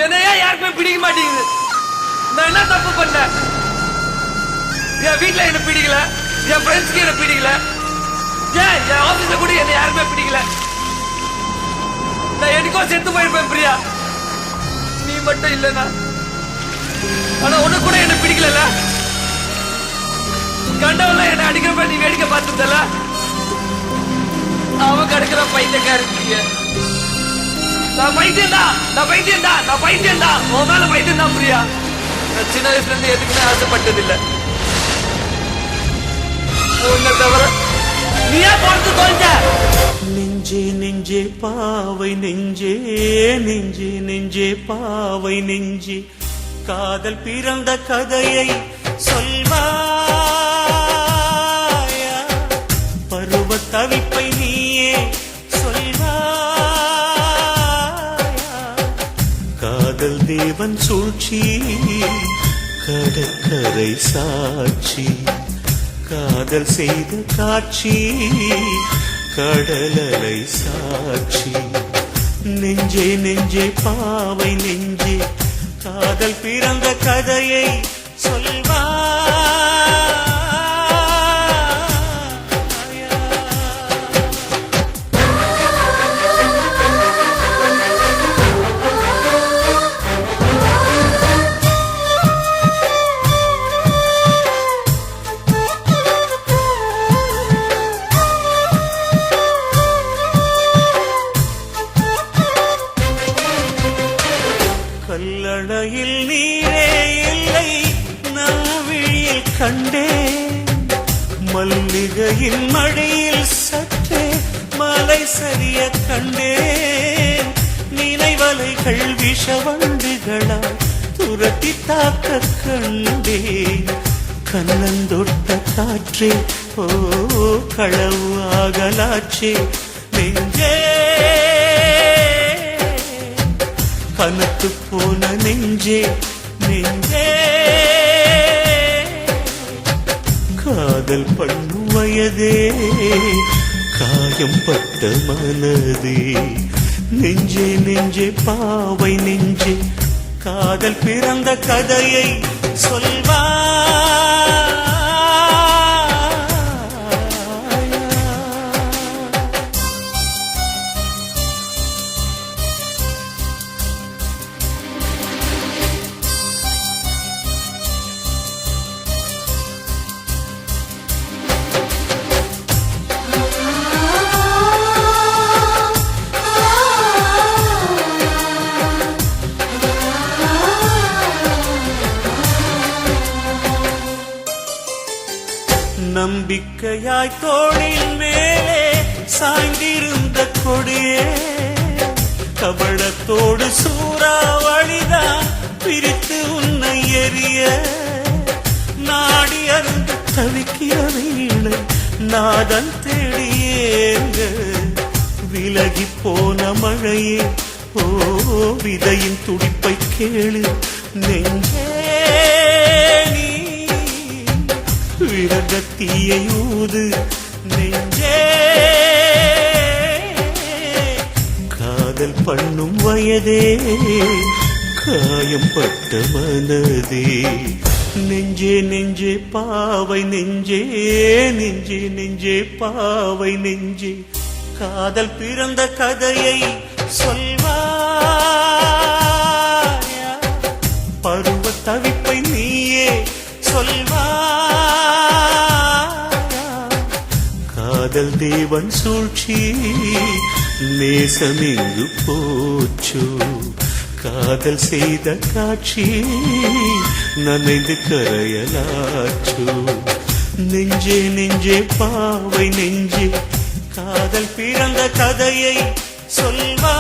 என்னையா யாருக்குமே பிடிக்க மாட்டேங்குது. நான் என்ன தப்பு பண்ணேன்? என் வீட்டுல என்ன பிடிக்கல, என் ஃப்ரெண்ட்ஸ்க்கு என்ன பிடிக்கல, ஏன் என் ஆபீஸ்ல கூட என்ன யாருமே பிடிக்கல. நான் எனக்கோ செத்து போயிருப்பேன் பிரியா, நீ மட்டும் இல்லனா. ஆனா உனக்கு கூட என்ன பிடிக்கல. கண்டவெல்லாம் என்ன அடிக்கிறப்ப நீ வேடிக்கை பார்த்துருந்தல, அவன் கிடைக்கிற பைத்தியக்காரி. நான் பைத்தியம்தான், நான் பைத்தியம்தான், நான் பைத்தியம்தான், உன் மேல பைத்தியம்தான் பிரியா. நான் சின்ன வயசுல இருந்து எதுக்குமே ஆசைப்பட்டதில்லை. உன்னை தவிர நீயா பார்த்து தோல்ஞ்ச. நெஞ்சே நெஞ்சே பாவை நெஞ்சே, நெஞ்சே நெஞ்சே பாவை நெஞ்சே, காதல் பிறந்த கதையை சொல்வாயா? பருவ தவிப்பை நீயே சொல்வாயா? காதல் தேவன் சூழ்ச்சி, கடற்கரை சாட்சி, காதல் செய்த காட்சி, கடலலை சாட்சி. நெஞ்சே நெஞ்சே பாவை நெஞ்சே, காதல் பிறந்த கதையை சொல்வா. கல்லணையில் நீரே இல்லை, நவிழியில் கண்டே, மல்லிகையின் மடியில் சற்றே மலை சரிய கண்டேன். நினைவலைகள் விஷவண்டுகளால் துரத்தி தாக்க கண்டேன். கண்ணந்தொட்ட காற்றே ஓ களவு ஆகலாச்சே. நெஞ்சே கனத்து போன நெஞ்சே, நெஞ்சே காதல் பண்ணும் வயதே, காயம் பட்ட மனதே. நெஞ்சே நெஞ்சே பாவை நெஞ்சே, காதல் பிறந்த கதையை சொல்வா. நம்பிக்கையாய் தோளின் மேலே சாய்ந்திருந்த கொடியே, கபடத்தோடு சூறாவளிதான் பிரித்து உன்னை எறிய. நாடி அருந்து தவிக்கிற வேளை நாதன் தேடியேங்க, விலகி போன மழையே ஓ விதையின் துடிப்பை கேளு. நெஞ்சே விரகத்தீயை ஊது. நெஞ்சே காதல் பண்ணும் வயதே, காயம் பட்ட மனதே. நெஞ்சே நெஞ்சே பாவை நெஞ்சே, நெஞ்சே நெஞ்சே பாவை நெஞ்சே, காதல் பிறந்த கதையை சொல்வாயா? பருவ தவிப்பை நீயே சொல்வா. காதல் தேவன் சூழ்ச்சி, நேசம் எங்கு போச்சோ? காதல் செய்த காட்சி நனைந்து கரையலாச்சோ? நெஞ்சே நெஞ்சே பாவை நெஞ்சே, காதல் பிறந்த கதையை சொல்வா.